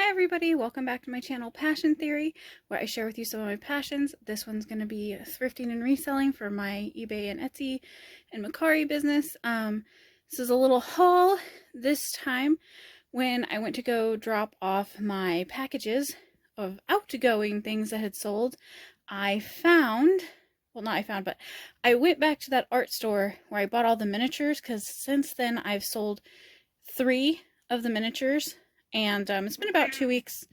Hi everybody, welcome back to my channel Passion Theory, where I share with you some of my passions. This one's going to be thrifting and reselling for my eBay and Etsy and Mercari business. This is a little haul. This time when I went to go drop off my packages of outgoing things that had sold, I went back to that art store where I bought all the miniatures, because since then I've sold 3 of the miniatures. And it's been about 2 weeks,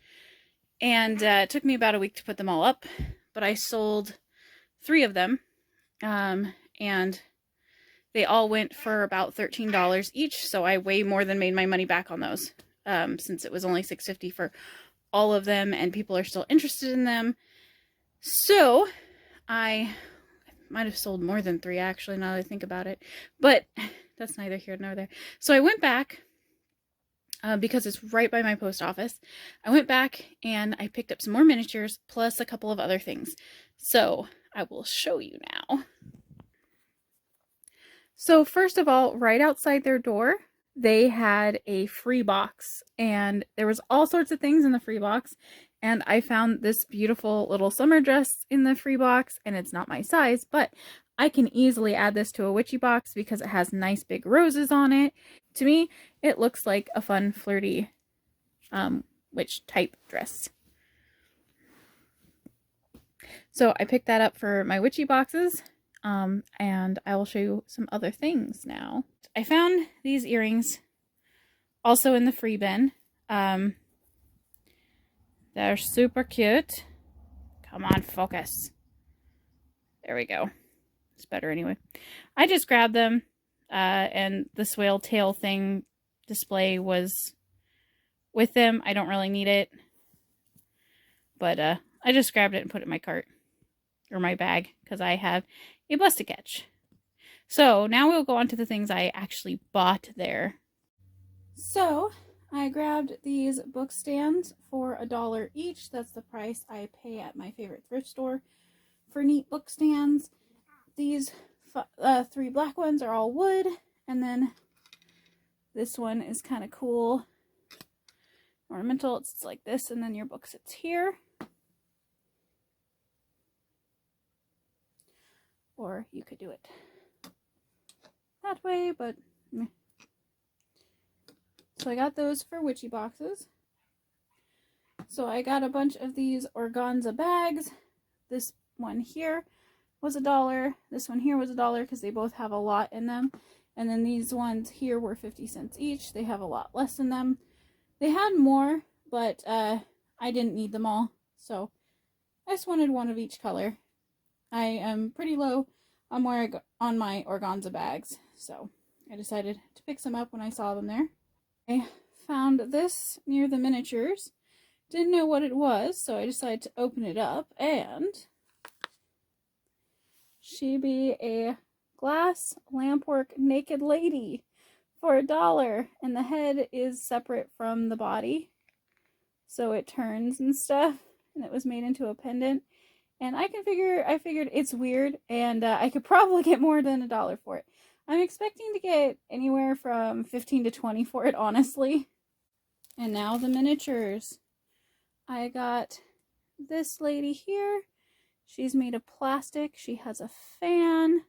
and it took me about a week to put them all up, but I sold 3 of them, and they all went for about $13 each, so I way more than made my money back on those, since it was only $6.50 for all of them, and people are still interested in them. So I might have sold more than 3, actually, now that I think about it, but that's neither here nor there. So I went back, because it's right by my post office. I went back and I picked up some more miniatures plus a couple of other things. So I will show you now. So first of all, right outside their door, they had a free box, and there was all sorts of things in the free box. And I found this beautiful little summer dress in the free box, and it's not my size, but I can easily add this to a witchy box because it has nice big roses on it. To me, it looks like a fun, flirty witch type dress. So I picked that up for my witchy boxes, and I will show you some other things now. I found these earrings also in the free bin. They're super cute. Come on, focus. There we go. It's better anyway. I just grabbed them, and the swale tail thing display was with them. I don't really need it, but I just grabbed it and put it in my cart, or my bag, because I have a bus to catch. So now we'll go on to the things I actually bought there. So I grabbed these book stands for $1 each. That's the price I pay at my favorite thrift store for neat book stands. These 3 black ones are all wood, and then this one is kind of cool, ornamental. It's like this, and then your book sits here. Or you could do it that way, but meh. So I got those for witchy boxes. So I got a bunch of these Organza bags. This one here was $1. This one here was $1 because they both have a lot in them. And then these ones here were 50 cents each. They have a lot less in them. They had more, but I didn't need them all. So I just wanted one of each color. I am pretty low on my Organza bags, so I decided to pick some up when I saw them there. I found this near the miniatures. Didn't know what it was, so I decided to open it up, and she be a glass lampwork naked lady for $1, and the head is separate from the body, so it turns and stuff, and it was made into a pendant. And I figured it's weird, and I could probably get more than $1 for it. I'm expecting to get anywhere from 15 to 20 for it, honestly. And now the miniatures. I got this lady here. She's made of plastic. She has a fan,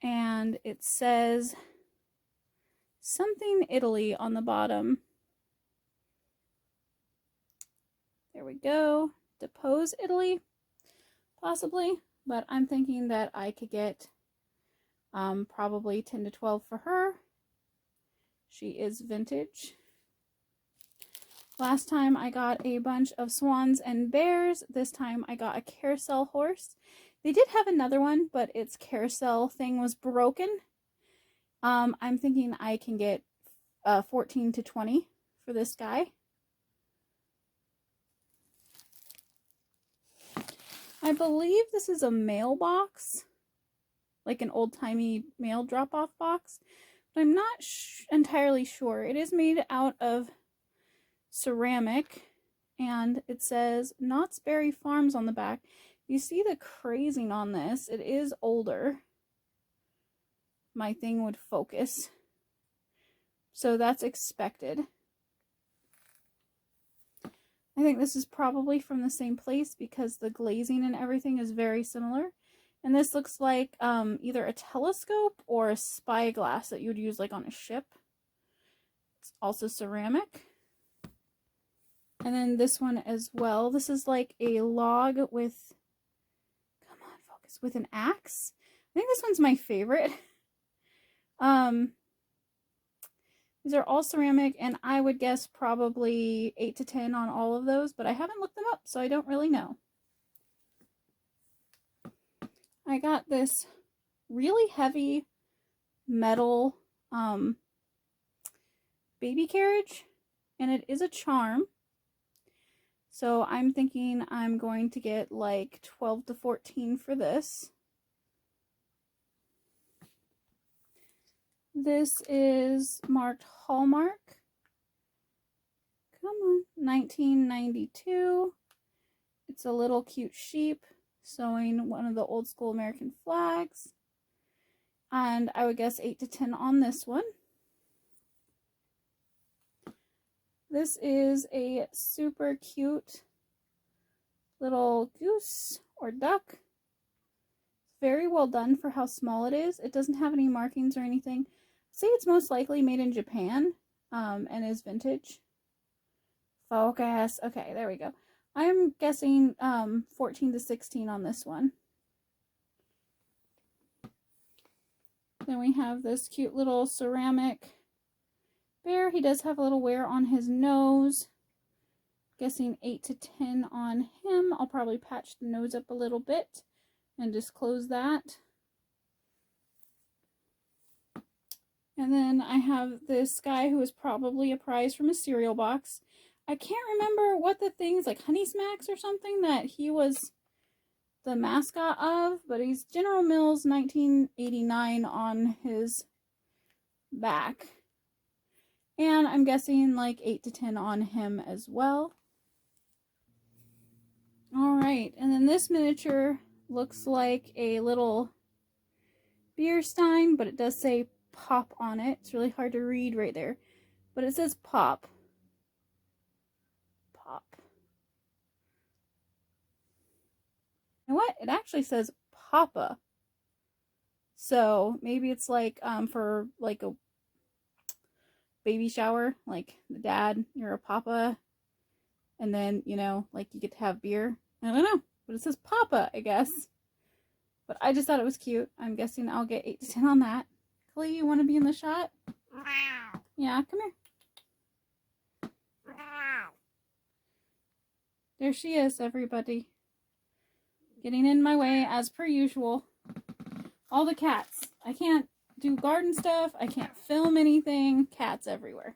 and it says something Italy on the bottom. There we go. Depose Italy, possibly, but I'm thinking that I could get probably 10 to 12 for her. She is vintage. Last time I got a bunch of swans and bears. This time I got a Carousel Horse. They did have another one, but its carousel thing was broken. I'm thinking I can get 14 to 20 for this guy. I believe this is a mailbox, like an old-timey mail drop-off box, but I'm not entirely sure. It is made out of ceramic, and it says Knott's Berry Farms on the back. You see the crazing on this. It is older. My thing would focus. So that's expected. I think this is probably from the same place because the glazing and everything is very similar. And this looks like either a telescope or a spyglass that you would use like on a ship. It's also ceramic. And then this one as well. This is like a log with, come on, focus, with an axe. I think this one's my favorite. These are all ceramic, and I would guess probably 8 to 10 on all of those, but I haven't looked them up, so I don't really know. I got this really heavy metal baby carriage, and it is a charm. So I'm thinking I'm going to get like 12 to 14 for this. This is marked Hallmark. Come on, 1992. It's a little cute sheep sewing one of the old school American flags. And I would guess 8 to 10 on this one. This is a super cute little goose or duck. Very well done for how small it is. It doesn't have any markings or anything. Say it's most likely made in Japan and is vintage. Focus. Okay, there we go. I'm guessing 14 to 16 on this one. Then we have this cute little ceramic bear. He does have a little wear on his nose. Guessing 8 to 10 on him. I'll probably patch the nose up a little bit and just close that. And then I have this guy who is probably a prize from a cereal box. I can't remember what the things, like Honey Smacks or something, that he was the mascot of, but he's General Mills 1989 on his back. And I'm guessing like 8 to 10 on him as well. Alright, and then this miniature looks like a little beer stein, but it does say pop on it. It's really hard to read right there, but it says pop. Pop. You know what? It actually says papa. So maybe it's like for like a baby shower, like the dad, you're a papa, and then, you know, like you get to have beer. I don't know, but it says papa, I guess. But I just thought it was cute. I'm guessing I'll get 8 to 10 on that. Clay, you want to be in the shot? Yeah, come here. There she is, everybody. Getting in my way, as per usual. All the cats. I can't do garden stuff. I can't film anything. Cats everywhere.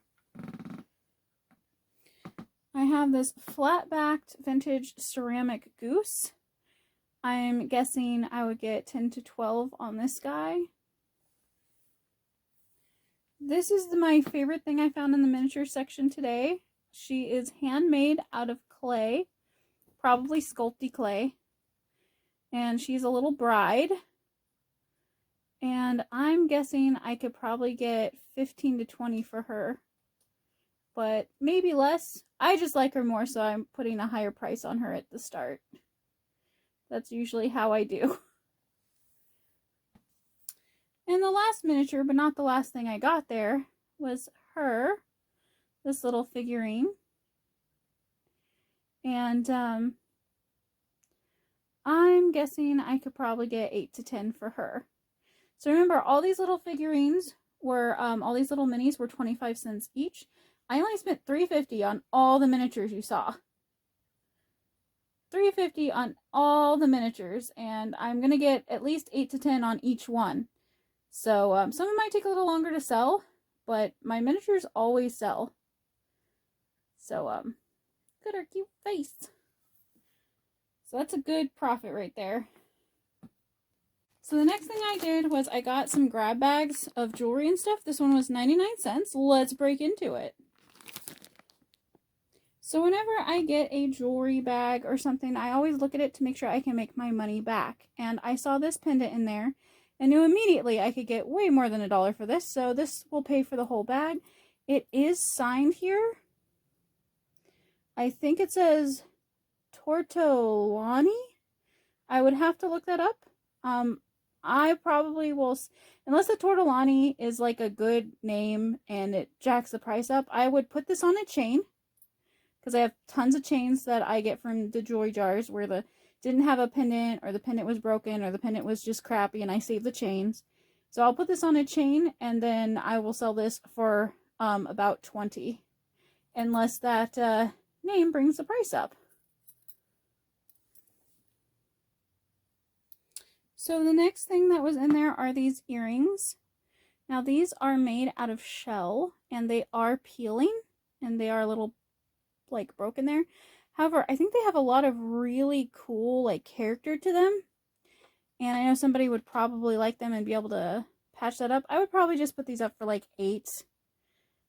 I have this flat-backed vintage ceramic goose. I'm guessing I would get 10 to 12 on this guy. This is my favorite thing I found in the miniature section today. She is handmade out of clay, probably sculpty clay. And she's a little bride. And I'm guessing I could probably get 15 to 20 for her. But maybe less. I just like her more, so I'm putting a higher price on her at the start. That's usually how I do. And the last miniature, but not the last thing I got there, was her. This little figurine. And I'm guessing I could probably get 8 to 10 for her. So remember, all these little figurines were, all these little minis were 25 cents each. I only spent $3.50 on all the miniatures you saw. $3.50 on all the miniatures, and I'm going to get at least 8 to 10 on each one. So some of them might take a little longer to sell, but my miniatures always sell. So, look at her cute face. So that's a good profit right there. So the next thing I did was I got some grab bags of jewelry and stuff. This one was 99 cents. Let's break into it. So whenever I get a jewelry bag or something, I always look at it to make sure I can make my money back. And I saw this pendant in there and knew immediately I could get way more than $1 for this. So this will pay for the whole bag. It is signed here. I think it says Tortolani. I would have to look that up. I probably will, unless the Tortolani is like a good name and it jacks the price up, I would put this on a chain, because I have tons of chains that I get from the jewelry jars where the didn't have a pendant, or the pendant was broken, or the pendant was just crappy, and I saved the chains. So I'll put this on a chain, and then I will sell this for about 20, unless that name brings the price up. So the next thing that was in there are these earrings. Now these are made out of shell, and they are peeling, and they are a little like broken there. However, I think they have a lot of really cool like character to them, and I know somebody would probably like them and be able to patch that up. I would probably just put these up for like 8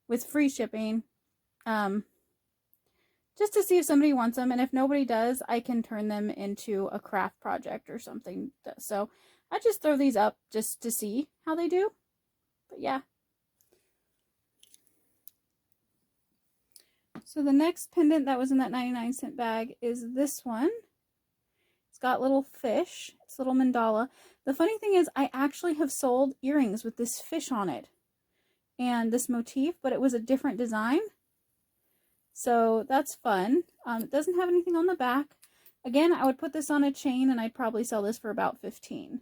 with free shipping, just to see if somebody wants them, and if nobody does, I can turn them into a craft project or something. So I just throw these up just to see how they do. But yeah. So the next pendant that was in that 99-cent bag is this one. It's got little fish. It's little mandala. The funny thing is, I actually have sold earrings with this fish on it and this motif, but it was a different design. So that's fun. It doesn't have anything on the back. Again, I would put this on a chain, and I'd probably sell this for about 15.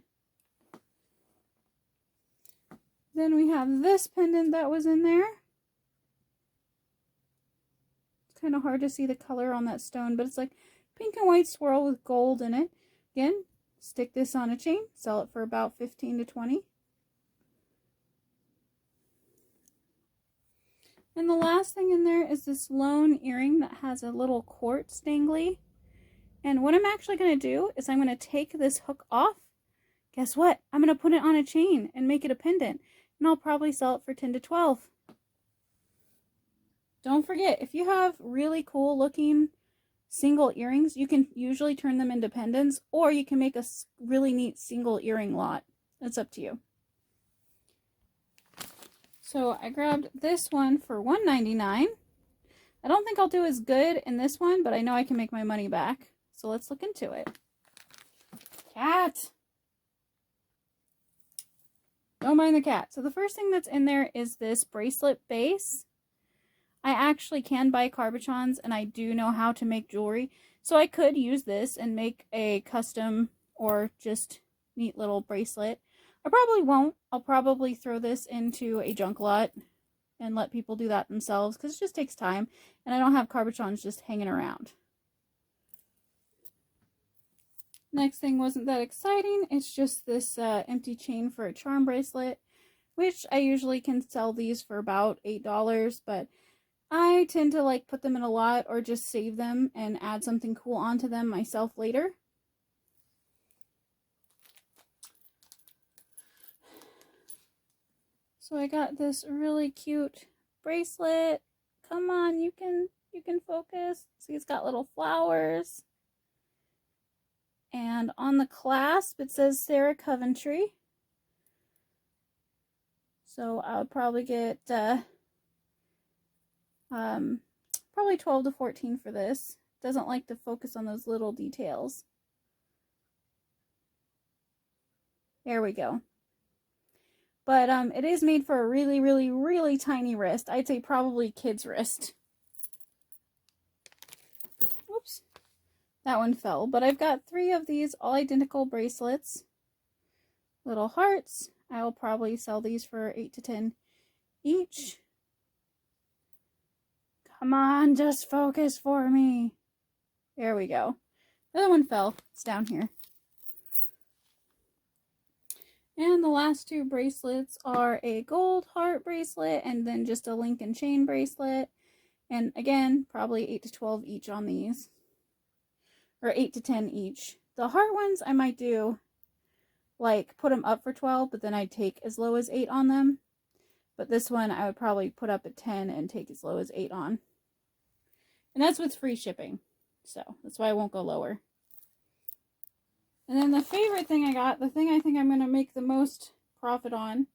Then we have this pendant that was in there. It's kind of hard to see the color on that stone, but it's like pink and white swirl with gold in it. Again, stick this on a chain, sell it for about 15 to 20. And the last thing in there is this lone earring that has a little quartz dangly. And what I'm actually going to do is I'm going to take this hook off. Guess what? I'm going to put it on a chain and make it a pendant. And I'll probably sell it for 10 to 12. Don't forget, if you have really cool looking single earrings, you can usually turn them into pendants, or you can make a really neat single earring lot. It's up to you. So I grabbed this one for $1.99. I don't think I'll do as good in this one, but I know I can make my money back. So let's look into it. Cat! Don't mind the cat. So the first thing that's in there is this bracelet base. I actually can buy cabochons, and I do know how to make jewelry. So I could use this and make a custom or just neat little bracelet. I probably won't. I'll probably throw this into a junk lot and let people do that themselves, because it just takes time, and I don't have cabochons just hanging around. Next thing wasn't that exciting. It's just this empty chain for a charm bracelet, which I usually can sell these for about $8, but I tend to like put them in a lot or just save them and add something cool onto them myself later. So I got this really cute bracelet. Come on, you can focus. See, it's got little flowers. And on the clasp, it says Sarah Coventry. So I would probably get probably 12 to 14 for this. Doesn't like to focus on those little details. There we go. But it is made for a really, really, really tiny wrist. I'd say probably kid's wrist. Whoops. That one fell. But I've got 3 of these all identical bracelets. Little hearts. I will probably sell these for 8 to 10 each. Come on, just focus for me. There we go. The other one fell. It's down here. And the last 2 bracelets are a gold heart bracelet and then just a link and chain bracelet. And again, probably 8 to 12 each on these. Or 8 to 10 each. The heart ones I might do, like, put them up for 12, but then I'd take as low as 8 on them. But this one I would probably put up at 10 and take as low as 8 on. And that's with free shipping. So that's why I won't go lower. And then the favorite thing I got, the thing I think I'm going to make the most profit on,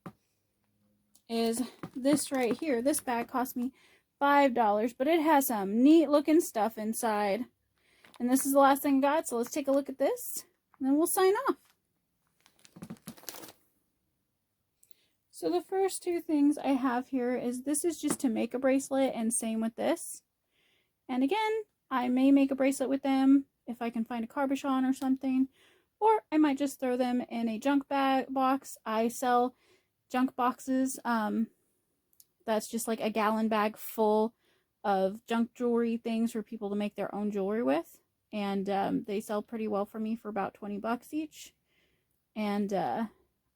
is this right here. This bag cost me $5, but it has some neat looking stuff inside. And this is the last thing I got, so let's take a look at this, and then we'll sign off. So the first two things I have here is this is just to make a bracelet, and same with this. And again, I may make a bracelet with them if I can find a cabochon or something, or I might just throw them in a junk bag box. I sell junk boxes. That's just like a gallon bag full of junk jewelry things for people to make their own jewelry with. And they sell pretty well for me for about 20 bucks each. And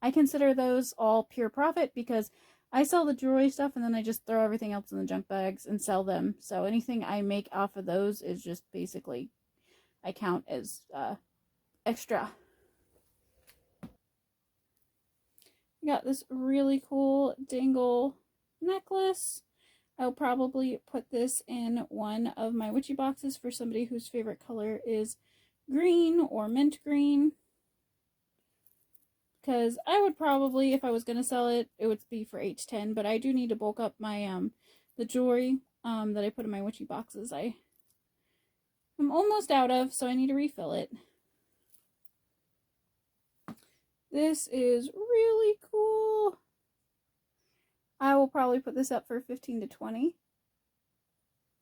I consider those all pure profit because I sell the jewelry stuff and then I just throw everything else in the junk bags and sell them. So anything I make off of those is just basically, I count as extra. I got this really cool dangle necklace. I'll probably put this in one of my witchy boxes for somebody whose favorite color is green or mint green. Because I would probably, if I was going to sell it, it would be for 8 to 10. But I do need to bulk up my the jewelry that I put in my witchy boxes. I'm almost out of, so I need to refill it. This is really cool. I will probably put this up for 15 to 20.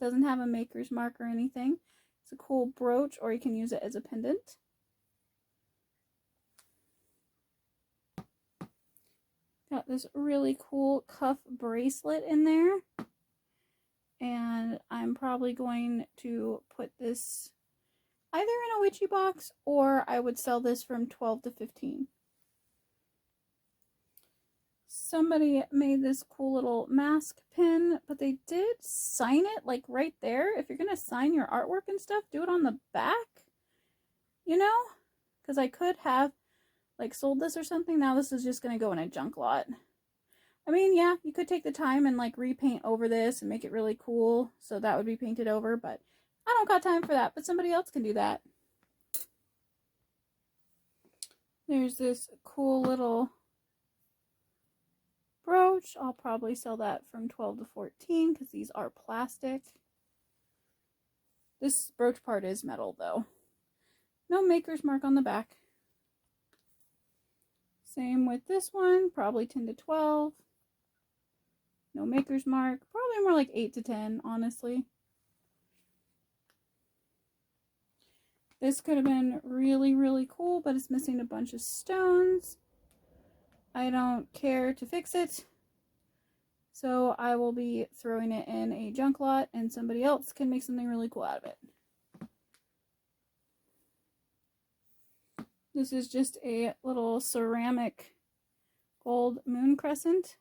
Doesn't have a maker's mark or anything. It's a cool brooch, or you can use it as a pendant. Got this really cool cuff bracelet in there. And I'm probably going to put this either in a witchy box, or I would sell this from 12 to 15. Somebody made this cool little mask pin, but they did sign it like right there. If you're going to sign your artwork and stuff, do it on the back, you know? Because I could have like sold this or something. Now this is just going to go in a junk lot. I mean, yeah, you could take the time and like repaint over this and make it really cool. So that would be painted over, but I don't got time for that, but somebody else can do that. There's this cool little brooch. I'll probably sell that from 12 to 14 because these are plastic. This brooch part is metal though. No maker's mark on the back. Same with this one, probably 10 to 12. No maker's mark, probably more like 8 to 10, honestly. This could have been really, really cool, but it's missing a bunch of stones. I don't care to fix it, so I will be throwing it in a junk lot and somebody else can make something really cool out of it. This is just a little ceramic gold moon crescent.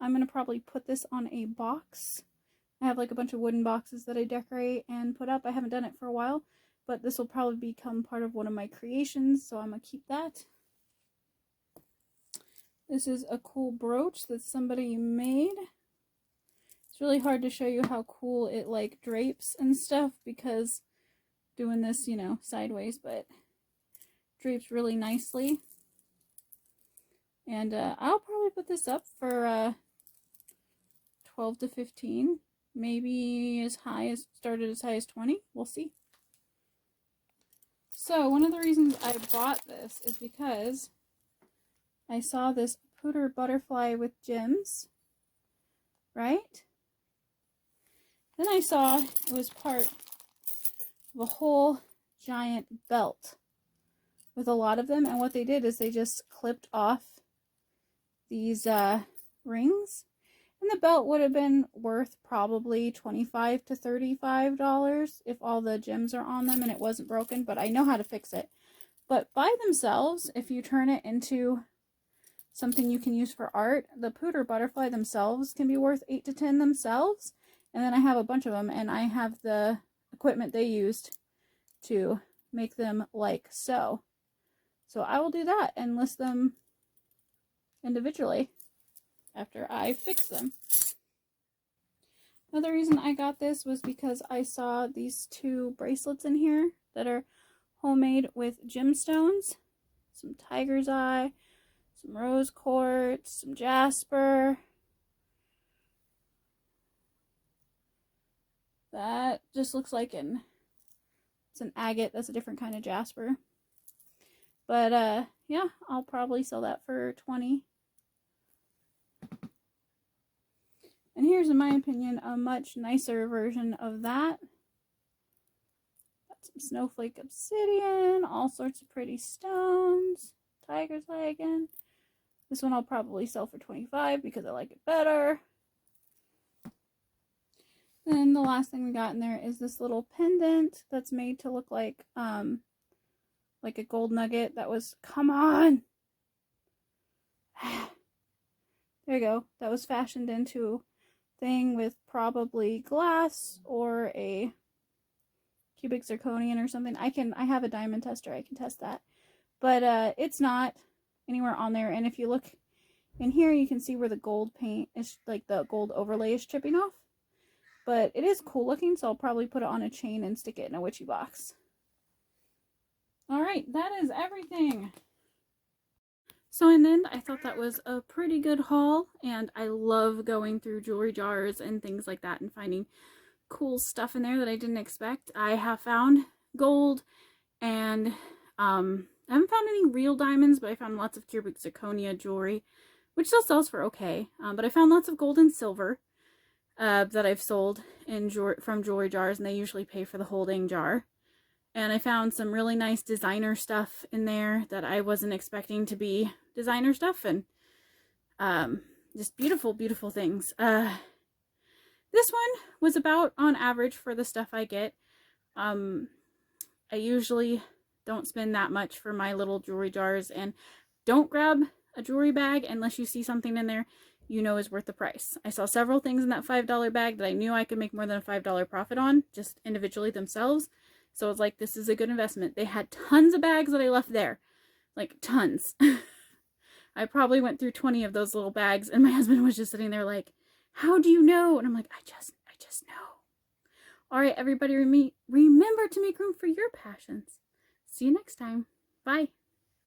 I'm going to probably put this on a box. I have like a bunch of wooden boxes that I decorate and put up. I haven't done it for a while, but this will probably become part of one of my creations, so I'm going to keep that. This is a cool brooch that somebody made. It's really hard to show you how cool it like drapes and stuff because doing this, you know, sideways, but drapes really nicely. And I'll probably put this up for 12 to 15, maybe as high as, started as high as 20. We'll see. So one of the reasons I bought this is because I saw this pooter butterfly with gems, right? Then I saw it was part of a whole giant belt with a lot of them, and what they did is they just clipped off these rings, and the belt would have been worth probably $25 to $35 if all the gems are on them and it wasn't broken, but I know how to fix it. But by themselves, if you turn it into something you can use for art, the pooter butterfly themselves can be worth 8 to 10 themselves. And then I have a bunch of them, and I have the equipment they used to make them like so. So I will do that and list them individually after I fix them. Another reason I got this was because I saw these two bracelets in here that are homemade with gemstones. Some tiger's eye, some rose quartz, some jasper. That just looks like it's an agate. That's a different kind of jasper. But yeah, I'll probably sell that for 20. And here's, in my opinion, a much nicer version of that. Got some snowflake obsidian, all sorts of pretty stones, tiger's eye again. This one I'll probably sell for 25 because I like it better. Then the last thing we got in there is this little pendant that's made to look like a gold nugget that was, come on! There you go. That was fashioned into a thing with probably glass or a cubic zirconian or something. I have a diamond tester, I can test that. But it's not anywhere on there, and if you look in here you can see where the gold paint is, like the gold overlay is chipping off. But it is cool looking, so I'll probably put it on a chain and stick it in a witchy box. Alright, that is everything. So in the end, I thought that was a pretty good haul, and I love going through jewelry jars and things like that and finding cool stuff in there that I didn't expect. I have found gold, and I haven't found any real diamonds, but I found lots of cubic zirconia jewelry, which still sells for okay. But I found lots of gold and silver that I've sold from jewelry jars, and they usually pay for the whole dang jar. And I found some really nice designer stuff in there that I wasn't expecting to be designer stuff, and just beautiful, beautiful things. This one was about on average for the stuff I get. I usually don't spend that much for my little jewelry jars, and don't grab a jewelry bag unless you see something in there you know is worth the price. I saw several things in that $5 bag that I knew I could make more than a $5 profit on, just individually themselves. So it's like, this is a good investment. They had tons of bags that I left there. Like, tons. I probably went through 20 of those little bags, and my husband was just sitting there like, how do you know? And I'm like, I just know. Alright, everybody, remember to make room for your passions. See you next time. Bye.